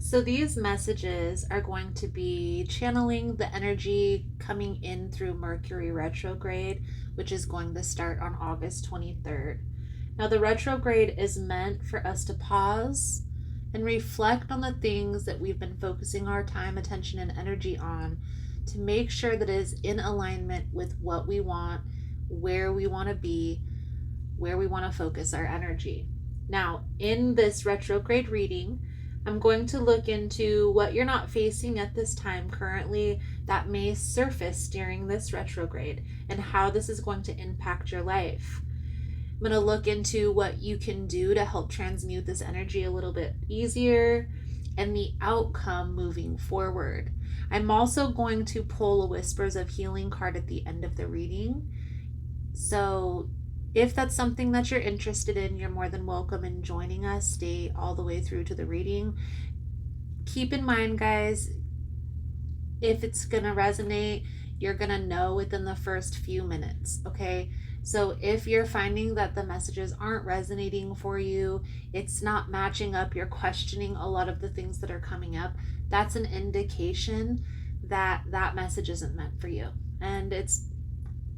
So these messages are going to be channeling the energy coming in through Mercury retrograde, which is going to start on August 23rd. Now, the retrograde is meant for us to pause and reflect on the things that we've been focusing our time, attention, and energy on to make sure that it is in alignment with what we want, where we want to be, where we want to focus our energy. Now, in this retrograde reading, I'm going to look into what you're not facing at this time currently that may surface during this retrograde and how this is going to impact your life. I'm going to look into what you can do to help transmute this energy a little bit easier and the outcome moving forward. I'm also going to pull a Whispers of Healing card at the end of the reading. So if that's something that you're interested in, you're more than welcome in joining us. Stay all the way through to the reading. Keep in mind, guys, if it's going to resonate, you're going to know within the first few minutes, okay? So if you're finding that the messages aren't resonating for you, it's not matching up, you're questioning a lot of the things that are coming up, that's an indication that that message isn't meant for you. And it's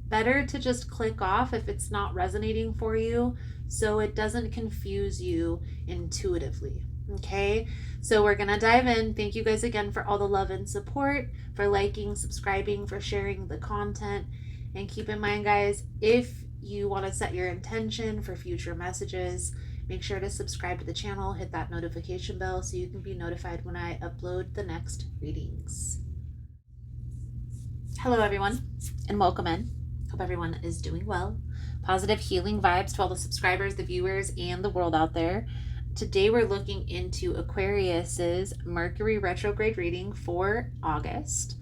better to just click off if it's not resonating for you so it doesn't confuse you intuitively. Okay, so we're gonna dive in. Thank you guys again for all the love and support, for liking, subscribing, for sharing the content. And keep in mind, guys, if you want to set your intention for future messages, make sure to subscribe to the channel, hit that notification bell so you can be notified when I upload the next readings. Hello everyone, and welcome in. Hope everyone is doing well. Positive healing vibes to all the subscribers, the viewers, and the world out there. Today we're looking into Aquarius's Mercury retrograde reading for August.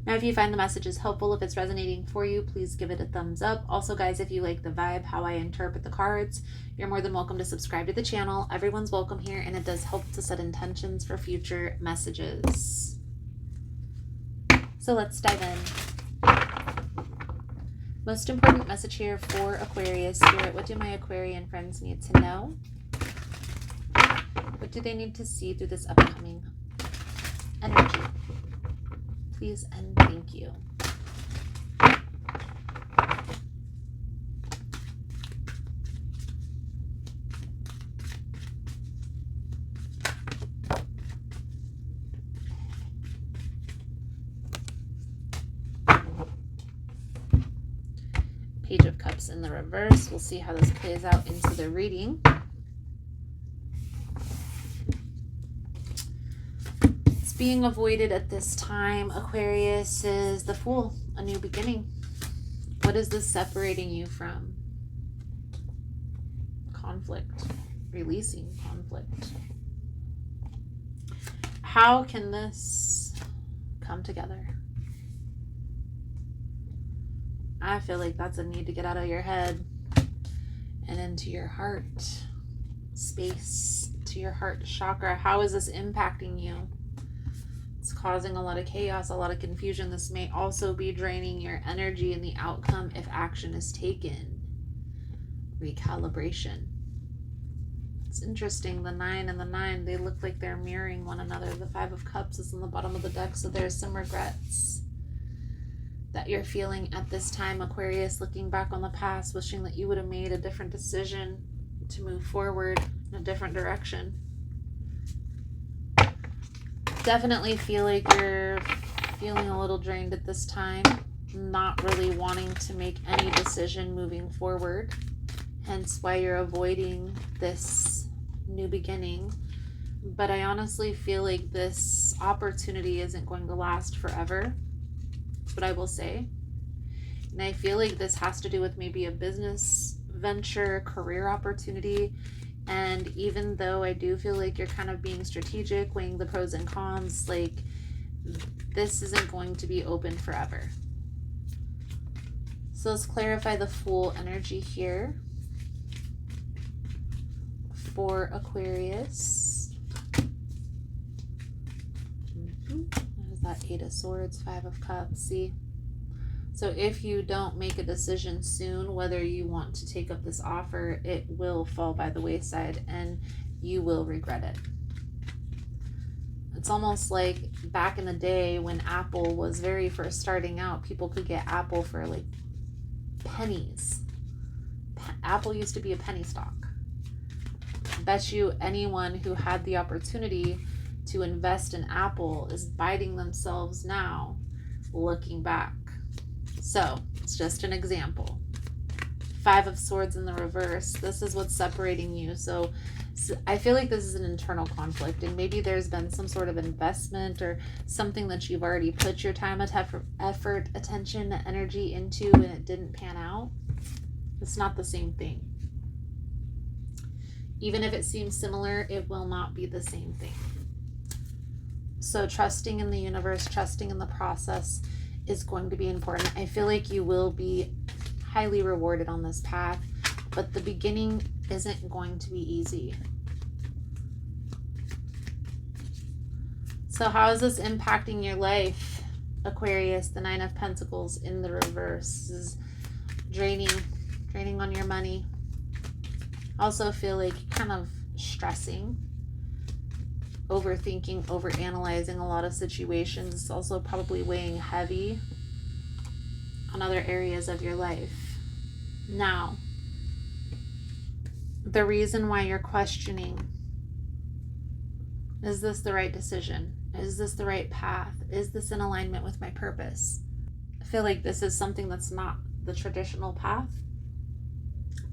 Now, if you find the messages helpful, if it's resonating for you, please give it a thumbs up. Also, guys, if you like the vibe, how I interpret the cards, you're more than welcome to subscribe to the channel. Everyone's welcome here, and it does help to set intentions for future messages. So let's dive in. Most important message here for Aquarius Spirit. What do my Aquarian friends need to know? What do they need to see through this upcoming energy? Please and thank you. Page of Cups in the reverse. We'll see how this plays out into the reading. It's being avoided at this time, Aquarius, is the Fool, a new beginning. What is this separating you from? Conflict, releasing conflict. How can this come together? I feel like that's a need to get out of your head and into your heart space, to your heart chakra. How is this impacting you? It's causing a lot of chaos, a lot of confusion. This may also be draining your energy and the outcome if action is taken. Recalibration. It's interesting, the 9 and the 9, they look like they're mirroring one another. The 5 of Cups is in the bottom of the deck, so there's some regrets that you're feeling at this time, Aquarius, looking back on the past, wishing that you would have made a different decision to move forward in a different direction. Definitely feel like you're feeling a little drained at this time, not really wanting to make any decision moving forward, hence why you're avoiding this new beginning. But I honestly feel like this opportunity isn't going to last forever. That's what I will say. And I feel like this has to do with maybe a business venture, career opportunity. And even though I do feel like you're kind of being strategic, weighing the pros and cons, like this isn't going to be open forever. So let's clarify the Fool energy here for Aquarius. There's that 8 of Swords, 5 of Cups. See? So if you don't make a decision soon, whether you want to take up this offer, it will fall by the wayside and you will regret it. It's almost like back in the day when Apple was very first starting out, people could get Apple for like pennies. Apple used to be a penny stock. I bet you anyone who had the opportunity to invest in Apple is biting themselves now looking back. So it's just an example. Five of Swords in the reverse. This is what's separating you. So I feel like this is an internal conflict, and maybe there's been some sort of investment or something that you've already put your time, effort, attention, energy into, and it didn't pan out. It's not the same thing. Even if it seems similar, it will not be the same thing. So trusting in the universe, trusting in the process is going to be important. I feel like you will be highly rewarded on this path, but the beginning isn't going to be easy. So how is this impacting your life, Aquarius? The Nine of Pentacles in the reverse is draining on your money. Also feel like kind of stressing, overthinking, overanalyzing a lot of situations. It's also probably weighing heavy on other areas of your life. Now, the reason why you're questioning, is this the right decision? Is this the right path? Is this in alignment with my purpose? I feel like this is something that's not the traditional path.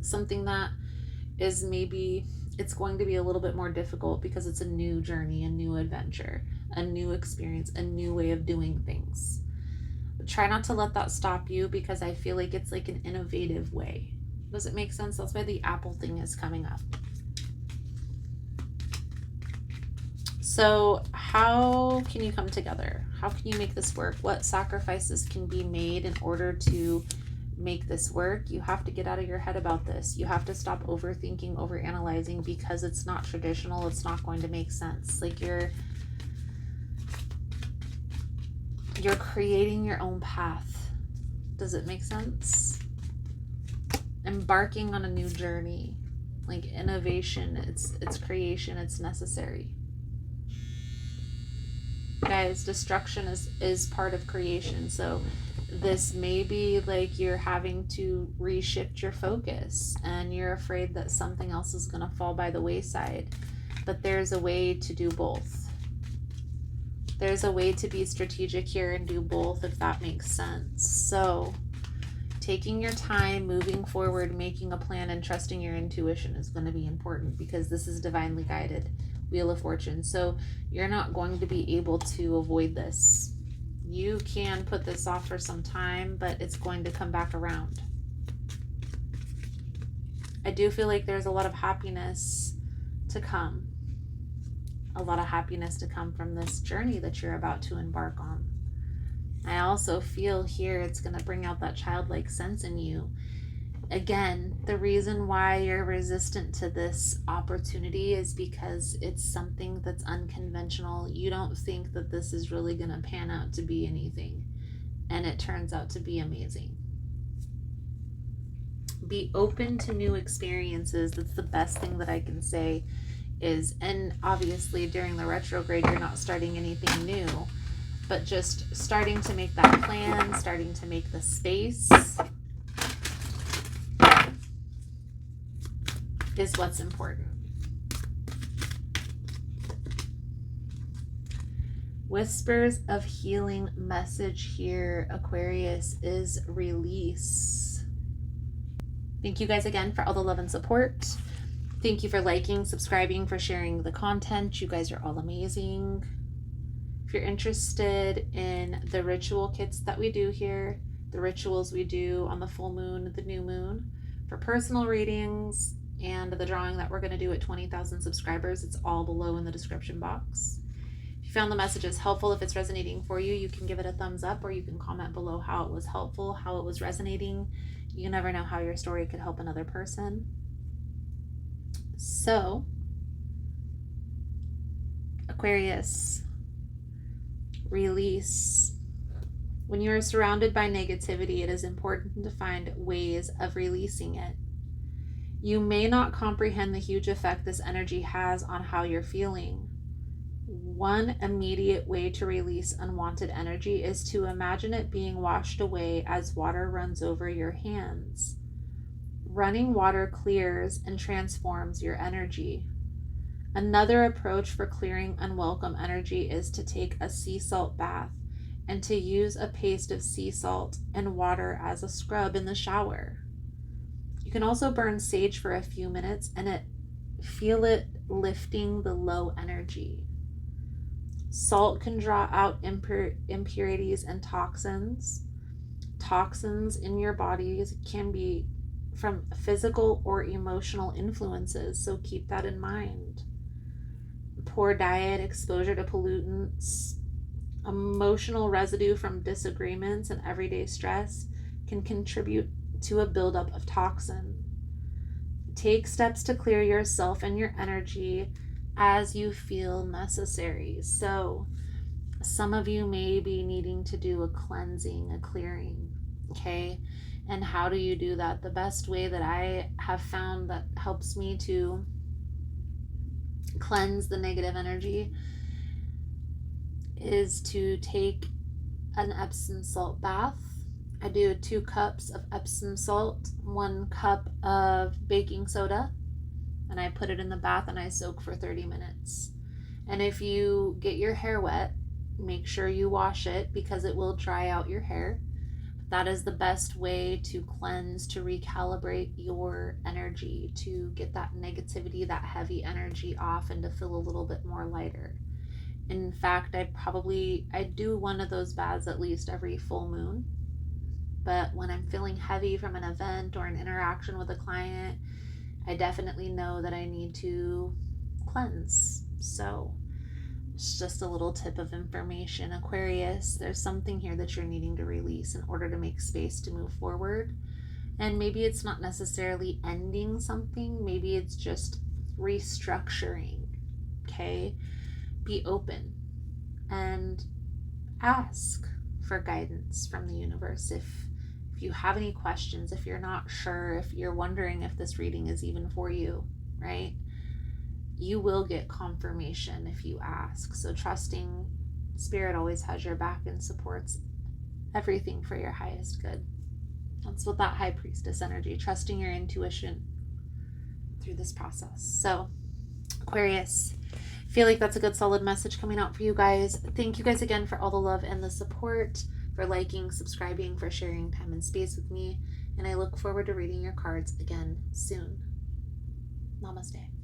Something that is maybe, it's going to be a little bit more difficult because it's a new journey, a new adventure, a new experience, a new way of doing things. But try not to let that stop you, because I feel like it's like an innovative way. Does it make sense? That's why the Apple thing is coming up. So how can you come together? How can you make this work? What sacrifices can be made in order to make this work? You have to get out of your head about this. You have to stop overthinking, overanalyzing, because it's not traditional. It's not going to make sense. Like you're creating your own path. Does it make sense? Embarking on a new journey, like innovation, it's creation, it's necessary. Guys, destruction is part of creation. So this may be like you're having to reshift your focus and you're afraid that something else is going to fall by the wayside. But there's a way to do both. There's a way to be strategic here and do both, if that makes sense. So taking your time, moving forward, making a plan, and trusting your intuition is going to be important, because this is divinely guided. Wheel of Fortune. So you're not going to be able to avoid this. You can put this off for some time, but it's going to come back around. I do feel like there's a lot of happiness to come. A lot of happiness to come from this journey that you're about to embark on. I also feel here it's going to bring out that childlike sense in you. Again, the reason why you're resistant to this opportunity is because it's something that's unconventional. You don't think that this is really going to pan out to be anything, and it turns out to be amazing. Be open to new experiences. That's the best thing that I can say is, and obviously during the retrograde, you're not starting anything new, but just starting to make that plan, starting to make the space is what's important. Whispers of healing message here, Aquarius, is release. Thank you guys again for all the love and support. Thank you for liking, subscribing, for sharing the content. You guys are all amazing. If you're interested in the ritual kits that we do here, the rituals we do on the full moon, the new moon, for personal readings, and the drawing that we're going to do at 20,000 subscribers, it's all below in the description box. If you found the messages helpful, if it's resonating for you, you can give it a thumbs up, or you can comment below how it was helpful, how it was resonating. You never know how your story could help another person. So, Aquarius, release. When you are surrounded by negativity, it is important to find ways of releasing it. You may not comprehend the huge effect this energy has on how you're feeling. One immediate way to release unwanted energy is to imagine it being washed away as water runs over your hands. Running water clears and transforms your energy. Another approach for clearing unwelcome energy is to take a sea salt bath and to use a paste of sea salt and water as a scrub in the shower. You can also burn sage for a few minutes and feel it lifting the low energy. Salt can draw out impurities and toxins. Toxins in your bodies can be from physical or emotional influences, so keep that in mind. Poor diet, exposure to pollutants, emotional residue from disagreements, and everyday stress can contribute to a buildup of toxin. Take steps to clear yourself and your energy as you feel necessary. So, some of you may be needing to do a cleansing, a clearing, okay? And how do you do that? The best way that I have found that helps me to cleanse the negative energy is to take an Epsom salt bath. I do 2 cups of Epsom salt, 1 cup of baking soda, and I put it in the bath and I soak for 30 minutes. And if you get your hair wet, make sure you wash it because it will dry out your hair. That is the best way to cleanse, to recalibrate your energy, to get that negativity, that heavy energy off, and to feel a little bit more lighter. In fact, I do one of those baths at least every full moon. But when I'm feeling heavy from an event or an interaction with a client, I definitely know that I need to cleanse. So it's just a little tip of information. Aquarius, there's something here that you're needing to release in order to make space to move forward. And maybe it's not necessarily ending something, maybe it's just restructuring. Okay? Be open and ask for guidance from the universe. If you have any questions, if you're not sure, if you're wondering if this reading is even for you, right? You will get confirmation if you ask. So trusting Spirit always has your back and supports everything for your highest good. That's what that High Priestess energy, trusting your intuition through this process. So Aquarius, I feel like that's a good solid message coming out for you guys. Thank you guys again for all the love and the support, for liking, subscribing, for sharing time and space with me. And I look forward to reading your cards again soon. Namaste.